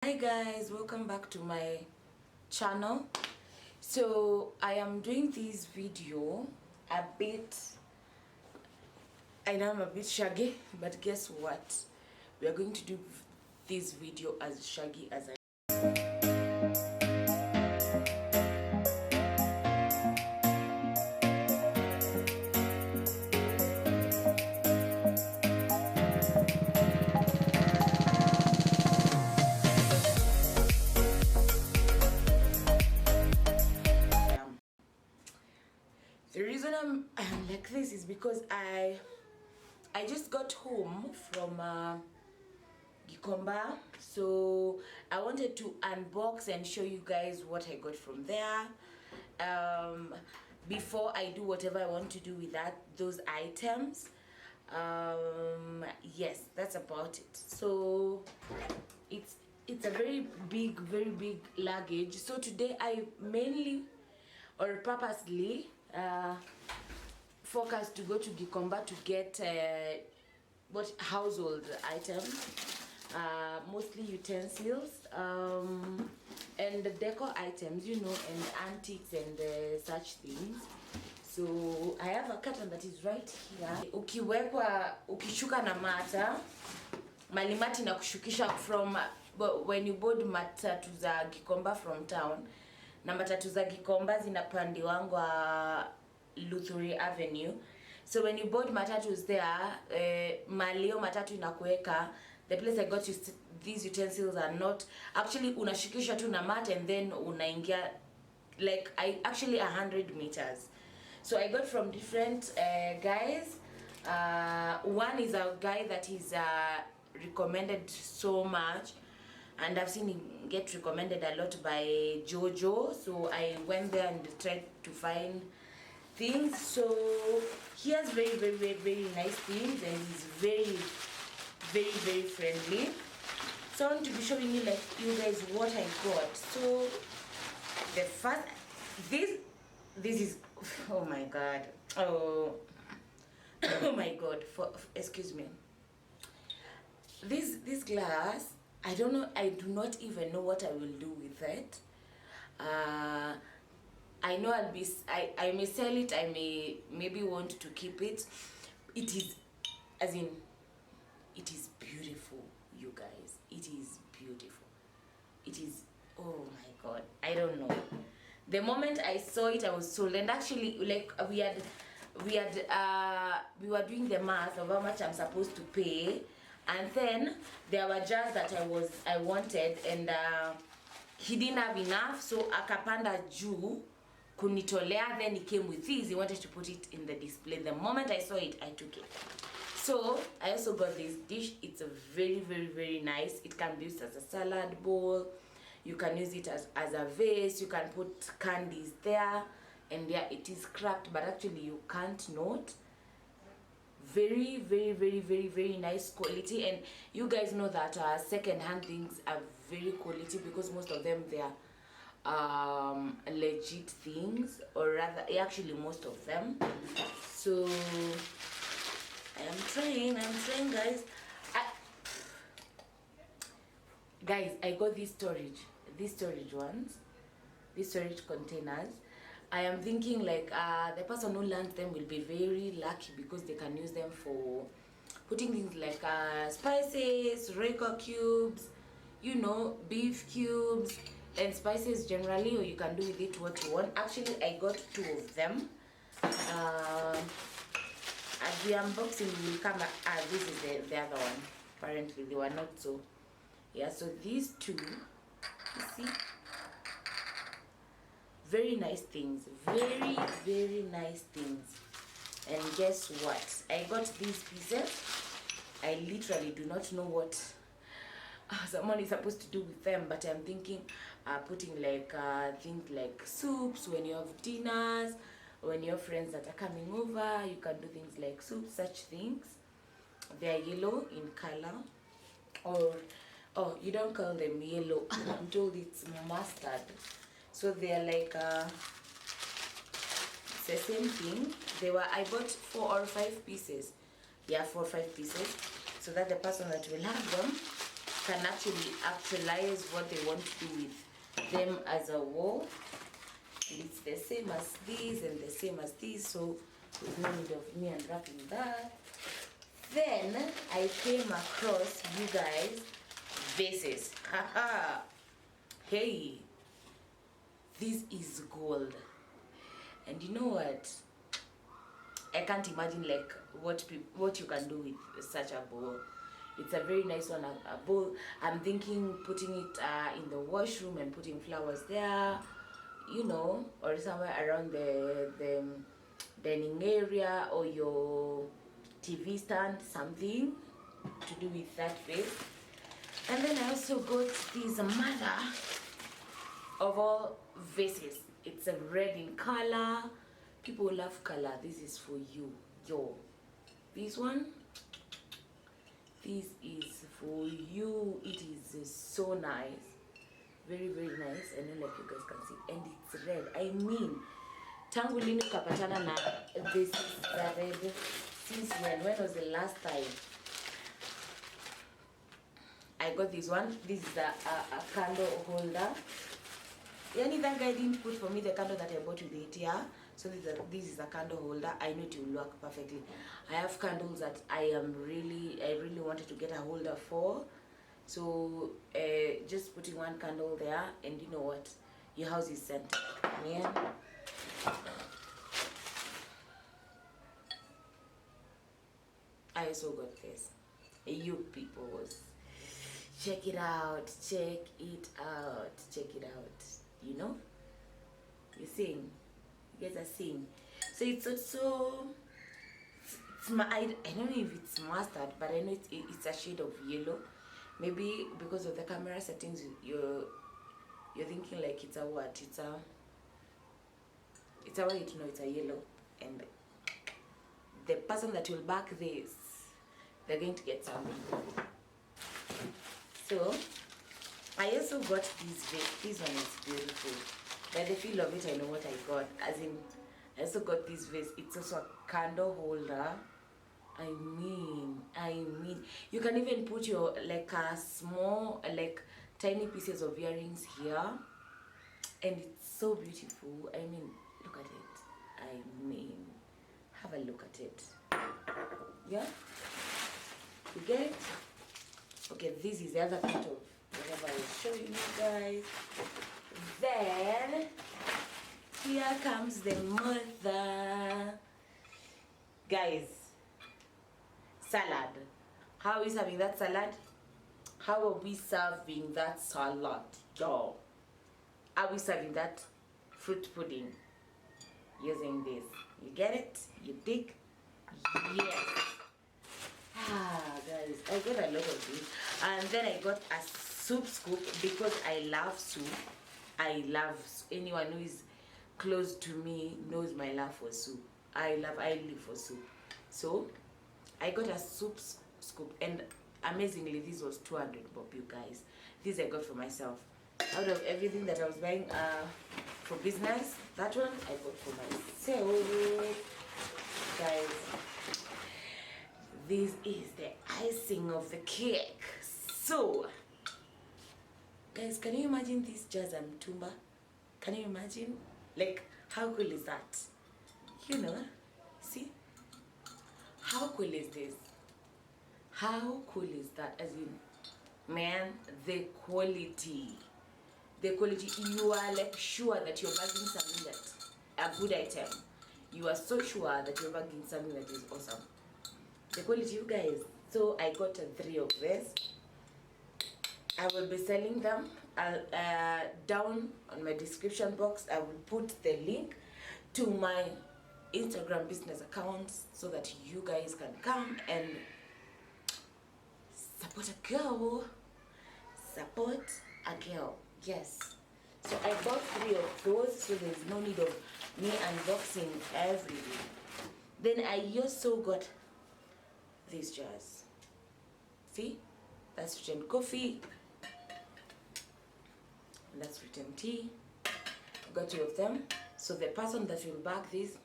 Hi guys, welcome back to my channel. So I am doing this video a bit, I know I'm a bit shaggy, but guess what, we are going to do this video as shaggy as I am. The reason I'm like this is because I just got home from Gikomba, so I wanted to unbox and show you guys what I got from there before I do whatever I want to do with those items. Yes, that's about it. So it's a very big luggage. So today I mainly or purposely focused to go to Gikomba to get what household items, mostly utensils and the decor items, you know, and antiques and such things. So I have a curtain that is right here. Ukishuka na mata malimati na kushukisha from when you board matatu za Gikomba from town, na matatu za Gikomba zinapandiwangwa Luthuri Avenue. So when you board matatus there, malio matatu inakuweka, the place I got these utensils are not actually unashikisha tu na mat and then unaingia like actually 100 meters. So I got from different guys. One is a guy that is recommended so much, and I've seen him get recommended a lot by Jojo, so I went there and tried to find things. So he has very nice things, and he's very friendly. So I want to be showing you you guys what I got. So the first, this is, oh my god, oh my god, excuse me, this glass, I don't know, I do not even know what I will do with it. I know I may sell it, I maybe want to keep it. It is, as in, it is beautiful, you guys. It is beautiful. It is, oh my god, I don't know. The moment I saw it, I was sold. And actually, like, we were doing the math of how much I'm supposed to pay, and then there were jars that I wanted, and he didn't have enough, so akapanda juu kunitolea. Then he came with these. He wanted to put it in the display. The moment I saw it, I took it. So I also got this dish. It's a very nice. It can be used as a salad bowl. You can use it as a vase. You can put candies there, and yeah, it is cracked, but actually you can't note. Very nice quality. And you guys know that second-hand things are very quality, because most of them, they are legit things, or rather actually most of them. So I'm trying guys. Guys, I got these storage ones, these storage containers. I am thinking like the person who learns them will be very lucky, because they can use them for putting things like spices, Royco cubes, you know, beef cubes and spices generally, or you can do with it what you want. Actually, I got 2 of them. At the unboxing will come, this is the other one. Apparently they were not so. Yeah, so these 2, you see, very nice things, very nice things. And guess what, I got these pieces. I literally do not know what someone is supposed to do with them, but I'm thinking putting like things like soups when you have dinners, when you have friends that are coming over, you can do things like soups, such things. They are yellow in color, or oh, you don't call them yellow. I'm told it's mustard. So they are like it's the same thing. I bought 4 or 5 pieces. Yeah, 4 or 5 pieces, so that the person that will have them can actually actualize what they want to do with them as a wall. And it's the same as these and the same as these, so there's no need of me unwrapping that. Then I came across, you guys, vases. Haha. Hey, this is gold. And you know what? I can't imagine like what you can do with such a bowl. It's a very nice one, a bowl. I'm thinking putting it in the washroom and putting flowers there, you know, or somewhere around the dining area or your TV stand, something to do with that vase. And then I also got this mother of all vases. It's a red in color. People love color. This is for you. Yo. This one, this is for you. It is so nice. Very, very nice. And then like you guys can see. And it's red. I mean, tangu lini kapatana na this is the red. Since when? When was the last time I got this one? This is a candle holder. Yani that guy didn't put for me the candle that I bought with it, yeah? So this is a candle holder. I know it will work perfectly. I have candles that I really wanted to get a holder for. So just putting one candle there, and you know what? Your house is scented. Yeah. I also got this. You people, check it out, check it out, check it out. You know? You're seeing? You guys are seeing. So it's also, I don't know if it's mustard, but I know it's a shade of yellow. Maybe because of the camera settings, you're thinking like it's a what? It's a white, no, it's a yellow. And the person that will back this, they're going to get something. So I also got this vase. This one is beautiful. By the feel of it, I know what I got. As in, I also got this vase. It's also a candle holder. I mean, you can even put your like a small, like tiny pieces of earrings here, and it's so beautiful. I mean, look at it. I mean, have a look at it. Yeah, you get it? Okay, this is the other part of whatever I was showing you guys. Then here comes the mother, guys. Salad. How are we serving that salad? How are we serving that salad? Yo, are we serving that fruit pudding using this? You get it? You dig? Yes. Guys, I got a lot of this. And then I got a soup scoop because I love soup. Anyone who is close to me knows my love for soup. I live for soup. So I got a soup scoop, and amazingly this was 200 bob, you guys. This I got for myself. Out of everything that I was buying for business, that one I got for myself. Guys, this is the icing of the cake. So guys, can you imagine this jars and tumba? Can you imagine? Like, how cool is that? You know, see? How cool is this? How cool is that? As in, man, the quality, you are like sure that you're bagging something that, a good item. You are so sure that you're bagging something that is awesome. The quality, you guys. So I got 3 of this. I will be selling them. Down on my description box, I will put the link to my Instagram business accounts so that you guys can come and support a girl. Support a girl. Yes. So I bought 3 of those, so there's no need of me unboxing every day. Then I also got these jars. See? That's written coffee. And that's written tea. I got 2 of them. So the person that will bag this,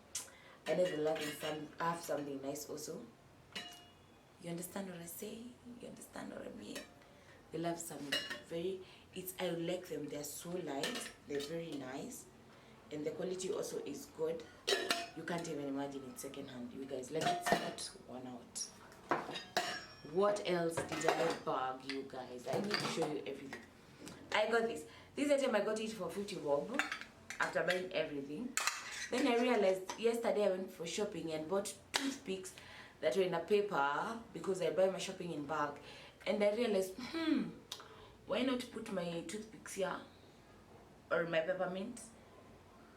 I know they have something nice also. You understand what I say? You understand what I mean? They love some very, I like them. They're so light. They're very nice. And the quality also is good. You can't even imagine it secondhand, you guys. Let's put one out. What else did I bag, you guys? I need to show you everything. I got this. This item I got it for 50 bob after buying everything. Then I realized yesterday I went for shopping and bought toothpicks that were in a paper because I buy my shopping in bag. And I realized, why not put my toothpicks here? Or my peppermint?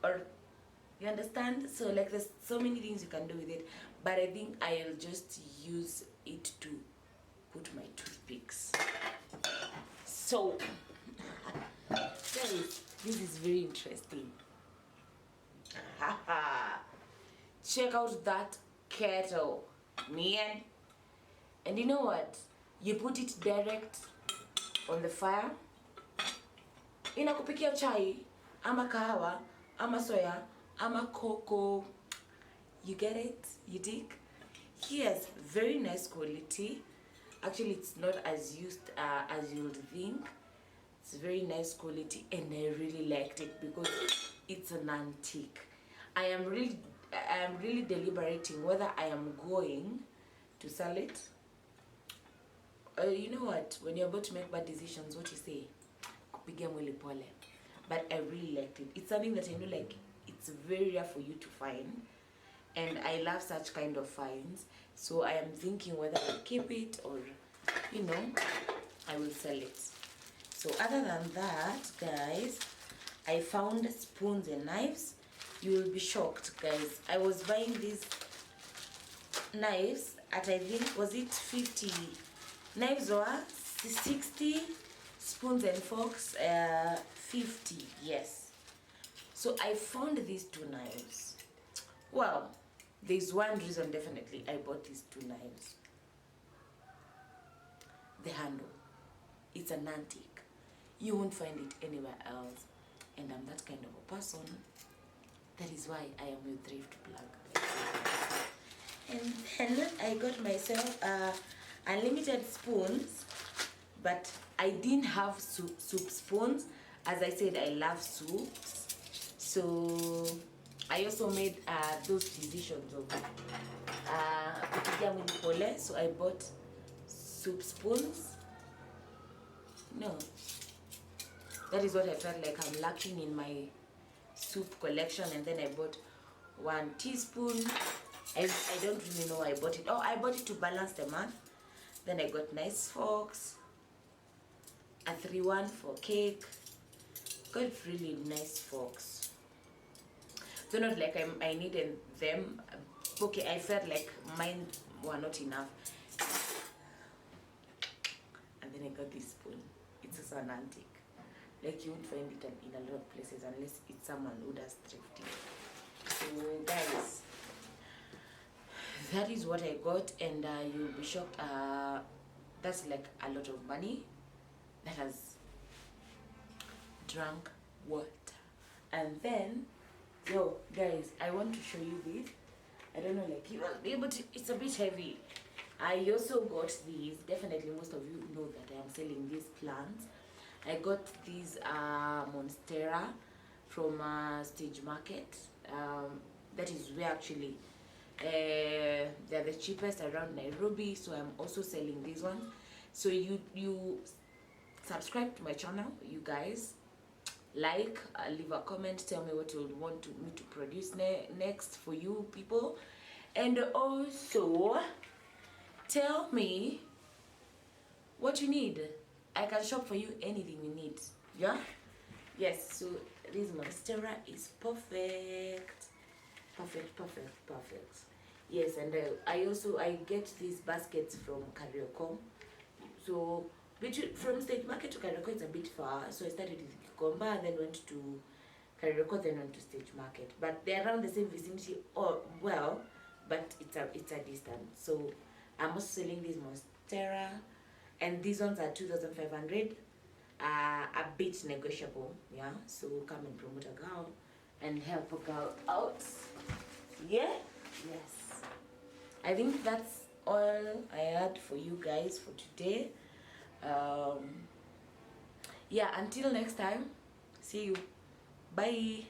Or, you understand? So like there's so many things you can do with it. But I think I'll just use it to put my toothpicks. So, guys, this is very interesting. Check out that kettle, man. And you know what? You put it direct on the fire. Inakupikia chai, ama kahawa, ama soya, ama cocoa. You get it? You dig? Yes, very nice quality. Actually, it's not as used as you would think. It's very nice quality, and I really liked it because it's an antique. I am really deliberating whether I am going to sell it. You know what? When you're about to make bad decisions, what you say? Kupigia mwili pole. But I really liked it. It's something that I know, like, it's very rare for you to find, and I love such kind of finds. So I am thinking whether I'll keep it or, you know, I will sell it. So other than that, guys, I found spoons and knives. You will be shocked, guys. I was buying these knives at, I think, was it 50 knives or 60, spoons and forks 50, yes. So I found these two knives. Well, there's one reason definitely I bought these two knives. The handle, it's an antique. You won't find it anywhere else, and I'm that kind of a person. That is why I am your thrift plug. And then I got myself unlimited spoons, but I didn't have soup spoons. As I said, I love soups, so I also made those decisions of kupigia mwili pole. So I bought soup spoons. No, that is what I felt like I'm lacking in my soup collection. And then I bought 1 teaspoon. I don't really know why I bought it. Oh, I bought it to balance the month. Then I got nice forks, a 3-1 for cake. Got really nice forks. So not like I needed them. Okay, I felt like mine were not enough. And then I got this spoon. It's also an antique. Like you won't find it in a lot of places unless it's someone who does thrifting. So guys, that is what I got, and you'll be shocked. That's like a lot of money that has drunk water. And then, yo guys, I want to show you this. I don't know, like you will be able to. It's a bit heavy. I also got these. Definitely most of you know that I am selling these plants. I got these monstera from Stage Market. That is where actually they're the cheapest around Nairobi. So I'm also selling these ones. So you subscribe to my channel, you guys. Like, leave a comment, tell me what you would want me to produce next for you people. And also tell me what you need. I can shop for you anything you need. Yeah? Yes, so this monstera is perfect. Perfect. Yes, and I get these baskets from Karioko. So from State Market to Karioko it's a bit far. So I started with Gikomba, then went to Karioko, then went to State Market. But they're around the same vicinity, but it's a distance. So I'm also selling this monstera. And these ones are 2,500, a bit negotiable, yeah. So come and promote a girl and help a girl out, yeah. Yes, I think that's all I had for you guys for today. Yeah, until next time, see you. Bye.